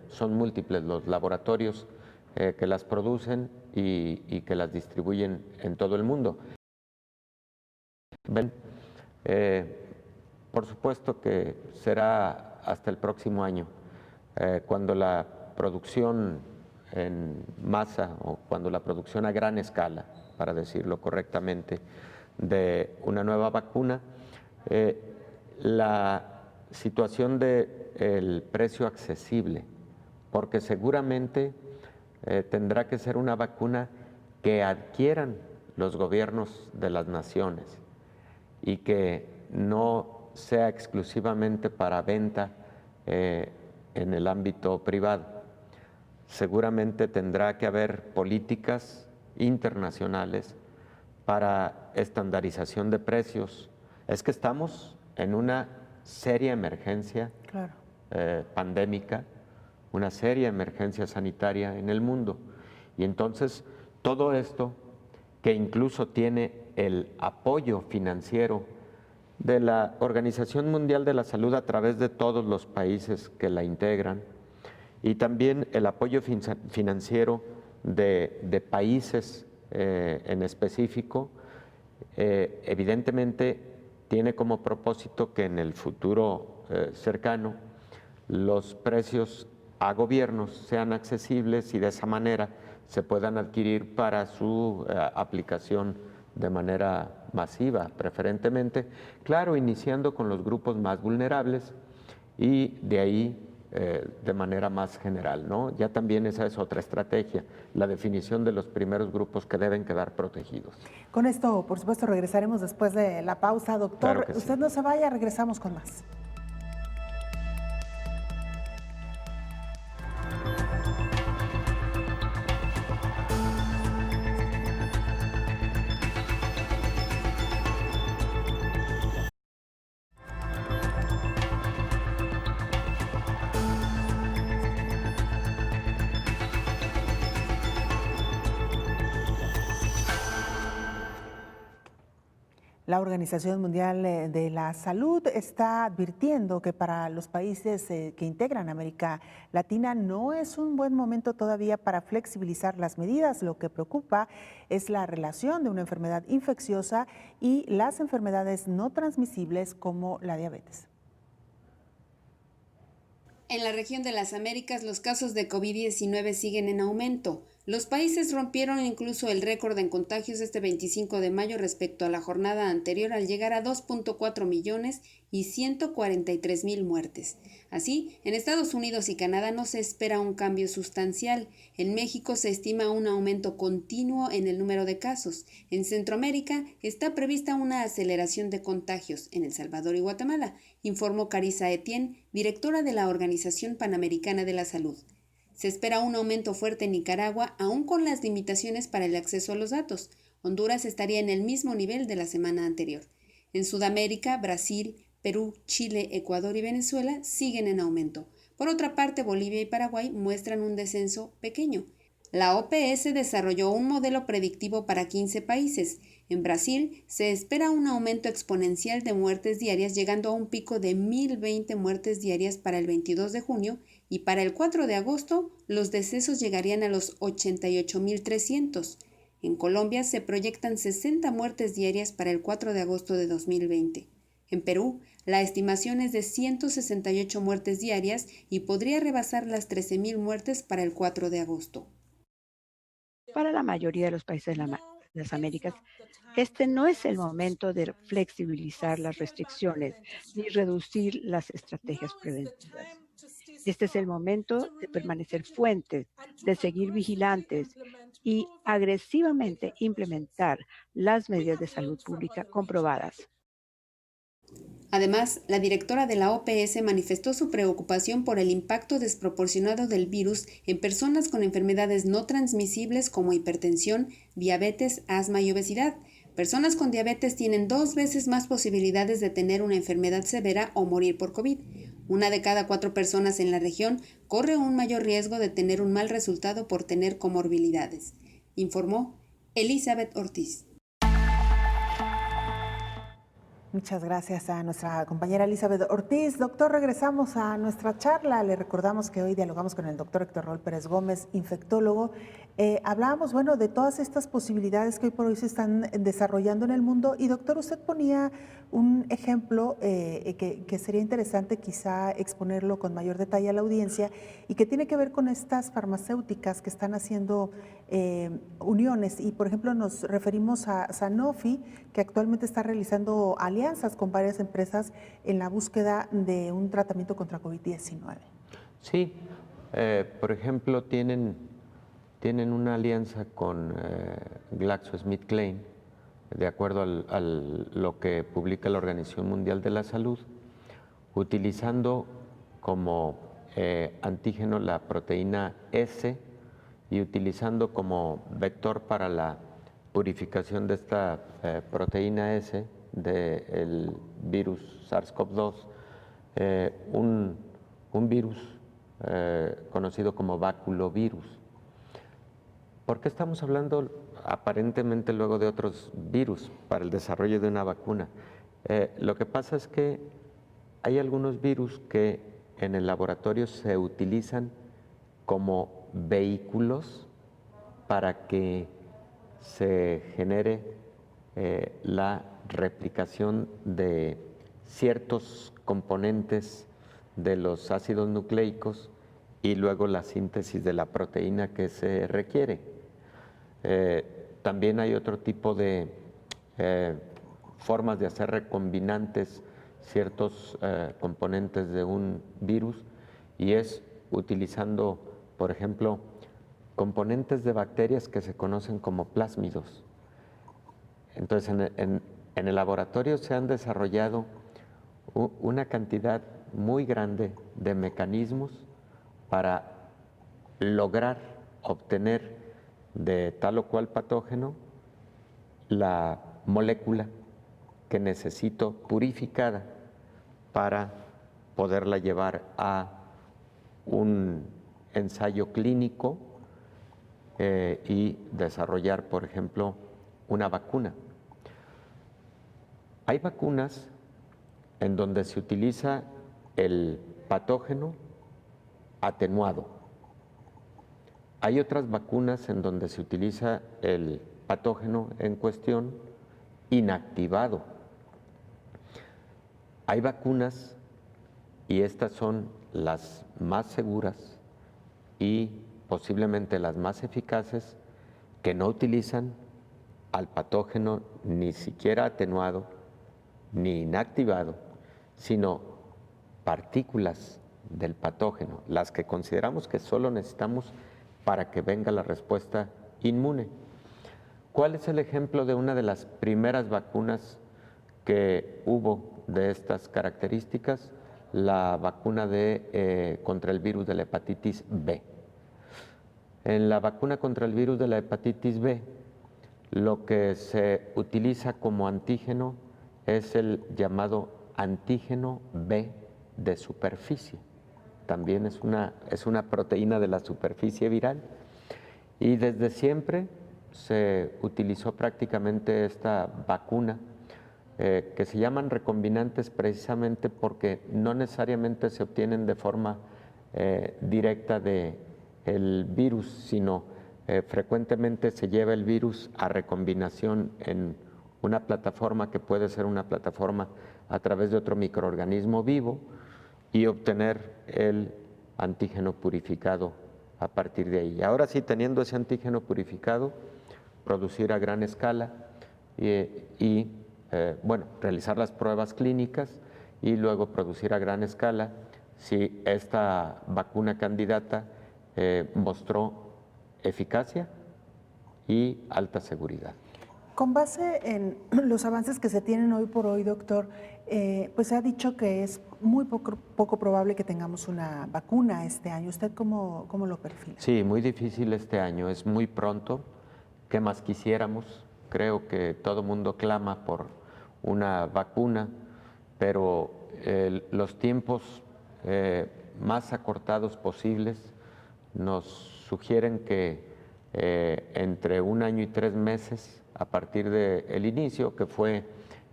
son múltiples los laboratorios que las producen y que las distribuyen en todo el mundo. Ven, por supuesto que será hasta el próximo año, cuando la producción en masa o cuando la producción a gran escala, para decirlo correctamente, de una nueva vacuna, la situación del precio accesible, porque seguramente tendrá que ser una vacuna que adquieran los gobiernos de las naciones y que no sea exclusivamente para venta en el ámbito privado. Seguramente tendrá que haber políticas internacionales para estandarización de precios. Es que estamos en una seria emergencia
Claro.
pandémica, una seria emergencia sanitaria en el mundo. Y entonces todo esto, que incluso tiene el apoyo financiero de la Organización Mundial de la Salud a través de todos los países que la integran, y también el apoyo financiero de países en específico, evidentemente tiene como propósito que en el futuro cercano los precios a gobiernos sean accesibles y de esa manera se puedan adquirir para su aplicación de manera masiva, preferentemente, claro, iniciando con los grupos más vulnerables y de ahí de manera más general, ¿no? Ya también esa es otra estrategia, la definición de los primeros grupos que deben quedar protegidos.
Con esto, por supuesto, regresaremos después de la pausa. Doctor,
Claro que sí.
usted no se vaya, regresamos con más. La Organización Mundial de la Salud está advirtiendo que para los países que integran América Latina no es un buen momento todavía para flexibilizar las medidas. Lo que preocupa es la relación de una enfermedad infecciosa y las enfermedades no transmisibles como la diabetes.
En la región de las Américas, los casos de COVID-19 siguen en aumento. Los países rompieron incluso el récord en contagios este 25 de mayo respecto a la jornada anterior al llegar a 2.4 millones y 143,000 muertes. Así, en Estados Unidos y Canadá no se espera un cambio sustancial. En México se estima un aumento continuo en el número de casos. En Centroamérica está prevista una aceleración de contagios en El Salvador y Guatemala, informó Carissa Etienne, directora de la Organización Panamericana de la Salud. Se espera un aumento fuerte en Nicaragua, aún con las limitaciones para el acceso a los datos. Honduras estaría en el mismo nivel de la semana anterior. En Sudamérica, Brasil, Perú, Chile, Ecuador y Venezuela siguen en aumento. Por otra parte, Bolivia y Paraguay muestran un descenso pequeño. La OPS desarrolló un modelo predictivo para 15 países. En Brasil se espera un aumento exponencial de muertes diarias, llegando a un pico de 1.020 muertes diarias para el 22 de junio y para el 4 de agosto los decesos llegarían a los 88.300. En Colombia se proyectan 60 muertes diarias para el 4 de agosto de 2020. En Perú, la estimación es de 168 muertes diarias y podría rebasar las 13.000 muertes para el 4 de agosto.
Para la mayoría de los países de las Américas, este no es el momento de flexibilizar las restricciones ni reducir las estrategias preventivas. Este es el momento de permanecer fuertes, de seguir vigilantes y agresivamente implementar las medidas de salud pública comprobadas.
Además, la directora de la OPS manifestó su preocupación por el impacto desproporcionado del virus en personas con enfermedades no transmisibles como hipertensión, diabetes, asma y obesidad. Personas con diabetes tienen 2 veces más posibilidades de tener una enfermedad severa o morir por COVID. 1 de cada 4 personas en la región corre un mayor riesgo de tener un mal resultado por tener comorbilidades, informó Elizabeth Ortiz.
Muchas gracias a nuestra compañera Elizabeth Ortiz. Doctor, regresamos a nuestra charla. Le recordamos que hoy dialogamos con el doctor Héctor Raúl Pérez Gómez, infectólogo. Hablábamos, de todas estas posibilidades que hoy por hoy se están desarrollando en el mundo. Y doctor, usted ponía un ejemplo que sería interesante quizá exponerlo con mayor detalle a la audiencia y que tiene que ver con estas farmacéuticas que están haciendo uniones. Y, por ejemplo, nos referimos a Sanofi, que actualmente está realizando alianzas con varias empresas en la búsqueda de un tratamiento contra COVID-19.
Sí, por ejemplo, tienen una alianza con GlaxoSmithKline, de acuerdo a lo que publica la Organización Mundial de la Salud, utilizando como antígeno la proteína S y utilizando como vector para la purificación de esta proteína S del virus SARS-CoV-2, un virus conocido como baculovirus. ¿Por qué estamos hablando aparentemente luego de otros virus para el desarrollo de una vacuna? Lo que pasa es que hay algunos virus que en el laboratorio se utilizan como vehículos para que se genere la replicación de ciertos componentes de los ácidos nucleicos y luego la síntesis de la proteína que se requiere. También hay otro tipo de formas de hacer recombinantes ciertos componentes de un virus y es utilizando, por ejemplo, componentes de bacterias que se conocen como plásmidos. Entonces, en el laboratorio se han desarrollado una cantidad muy grande de mecanismos para lograr obtener de tal o cual patógeno la molécula que necesito purificada para poderla llevar a un ensayo clínico y desarrollar, por ejemplo, una vacuna. Hay vacunas en donde se utiliza el patógeno atenuado. Hay otras vacunas en donde se utiliza el patógeno en cuestión inactivado. Hay vacunas, y estas son las más seguras y posiblemente las más eficaces, que no utilizan al patógeno ni siquiera atenuado ni inactivado, sino partículas del patógeno, las que consideramos que solo necesitamos para que venga la respuesta inmune. ¿Cuál es el ejemplo de una de las primeras vacunas que hubo de estas características? La vacuna contra el virus de la hepatitis B. En la vacuna contra el virus de la hepatitis B, lo que se utiliza como antígeno es el llamado antígeno B de superficie. También es una proteína de la superficie viral y desde siempre se utilizó prácticamente esta vacuna que se llaman recombinantes precisamente porque no necesariamente se obtienen de forma directa del virus, sino frecuentemente se lleva el virus a recombinación en una plataforma que puede ser una plataforma a través de otro microorganismo vivo y obtener el antígeno purificado a partir de ahí. Ahora sí, teniendo ese antígeno purificado, producir a gran escala y realizar las pruebas clínicas y luego producir a gran escala si esta vacuna candidata mostró eficacia y alta seguridad.
Con base en los avances que se tienen hoy por hoy, doctor, pues se ha dicho que es muy poco probable que tengamos una vacuna este año. ¿Usted cómo lo perfila?
Sí, muy difícil este año, es muy pronto. ¿Qué más quisiéramos? Creo que todo mundo clama por una vacuna, pero los tiempos más acortados posibles nos sugieren que entre 1 año y 3 meses, a partir del inicio, que fue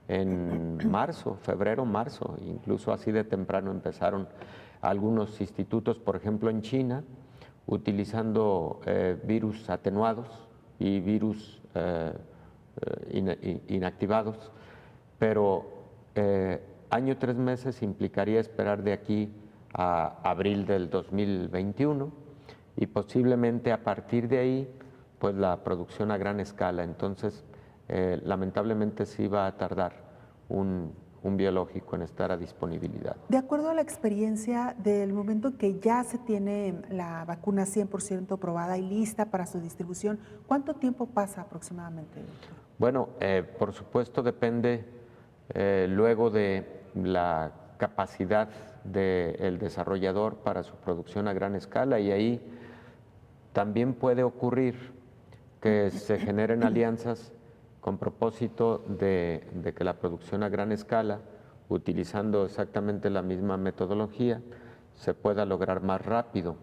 en marzo, febrero, marzo, incluso así de temprano empezaron algunos institutos, por ejemplo en China, utilizando virus atenuados y virus inactivados, pero año 3 meses implicaría esperar de aquí a abril del 2021 y posiblemente a partir de ahí pues la producción a gran escala. Entonces lamentablemente sí va a tardar un biológico en estar a disponibilidad.
De acuerdo a la experiencia del momento que ya se tiene la vacuna 100% probada y lista para su distribución, ¿cuánto tiempo pasa aproximadamente?
Bueno, por supuesto depende luego de la capacidad del desarrollador para su producción a gran escala, y ahí también puede ocurrir que se generen alianzas con propósito de que la producción a gran escala, utilizando exactamente la misma metodología, se pueda lograr más rápido.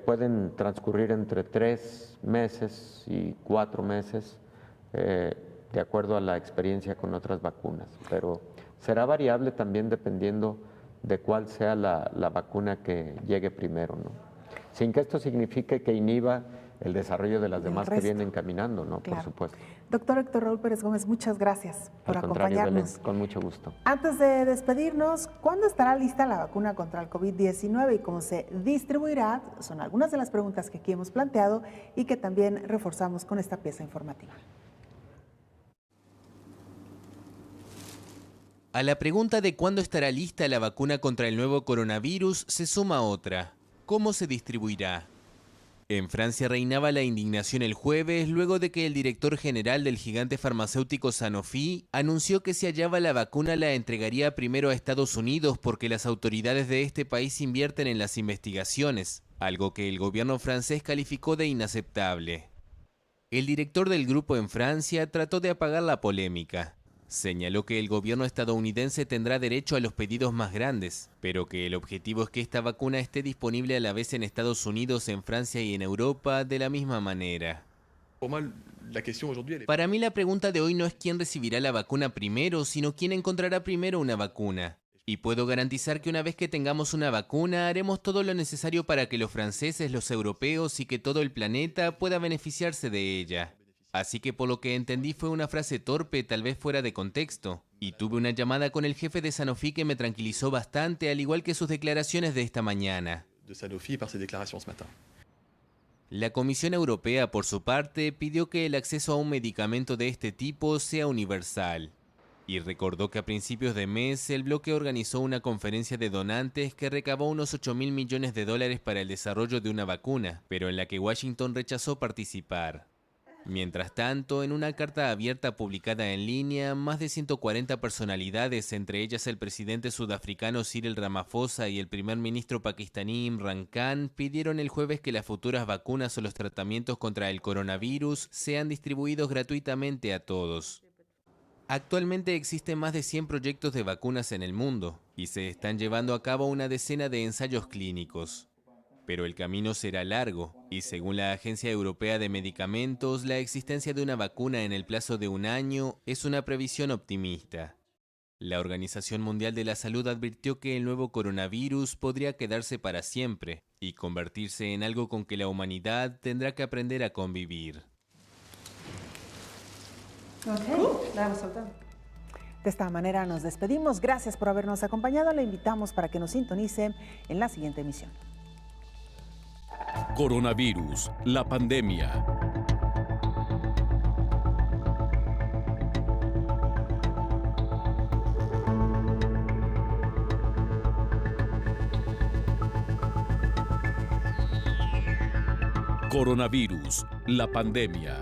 Pueden transcurrir entre 3 meses y 4 meses, de acuerdo a la experiencia con otras vacunas, pero será variable también dependiendo de cuál sea la vacuna que llegue primero, ¿no? Sin que esto signifique que inhiba el desarrollo de las demás que vienen caminando, ¿no? Claro. Por supuesto.
Doctor Héctor Raúl Pérez Gómez, muchas gracias por acompañarnos.
Belén, con mucho gusto.
Antes de despedirnos, ¿cuándo estará lista la vacuna contra el COVID-19 y cómo se distribuirá? Son algunas de las preguntas que aquí hemos planteado y que también reforzamos con esta pieza informativa.
A la pregunta de cuándo estará lista la vacuna contra el nuevo coronavirus se suma otra: ¿cómo se distribuirá? En Francia reinaba la indignación el jueves luego de que el director general del gigante farmacéutico Sanofi anunció que si hallaba la vacuna la entregaría primero a Estados Unidos porque las autoridades de este país invierten en las investigaciones, algo que el gobierno francés calificó de inaceptable. El director del grupo en Francia trató de apagar la polémica. Señaló que el gobierno estadounidense tendrá derecho a los pedidos más grandes, pero que el objetivo es que esta vacuna esté disponible a la vez en Estados Unidos, en Francia y en Europa de la misma manera. Para mí la pregunta de hoy no es quién recibirá la vacuna primero, sino quién encontrará primero una vacuna. Y puedo garantizar que una vez que tengamos una vacuna, haremos todo lo necesario para que los franceses, los europeos y que todo el planeta pueda beneficiarse de ella. Así que por lo que entendí fue una frase torpe, tal vez fuera de contexto. Y tuve una llamada con el jefe de Sanofi que me tranquilizó bastante, al igual que sus declaraciones de esta mañana. La Comisión Europea, por su parte, pidió que el acceso a un medicamento de este tipo sea universal. Y recordó que a principios de mes el bloque organizó una conferencia de donantes que recabó unos $8.000 millones para el desarrollo de una vacuna, pero en la que Washington rechazó participar. Mientras tanto, en una carta abierta publicada en línea, más de 140 personalidades, entre ellas el presidente sudafricano Cyril Ramaphosa y el primer ministro pakistaní Imran Khan, pidieron el jueves que las futuras vacunas o los tratamientos contra el coronavirus sean distribuidos gratuitamente a todos. Actualmente existen más de 100 proyectos de vacunas en el mundo y se están llevando a cabo una decena de ensayos clínicos. Pero el camino será largo, y según la Agencia Europea de Medicamentos, la existencia de una vacuna en el plazo de 1 año es una previsión optimista. La Organización Mundial de la Salud advirtió que el nuevo coronavirus podría quedarse para siempre y convertirse en algo con que la humanidad tendrá que aprender a convivir.
De esta manera nos despedimos. Gracias por habernos acompañado. Le invitamos para que nos sintonice en la siguiente emisión.
Coronavirus, la pandemia. Coronavirus, la pandemia.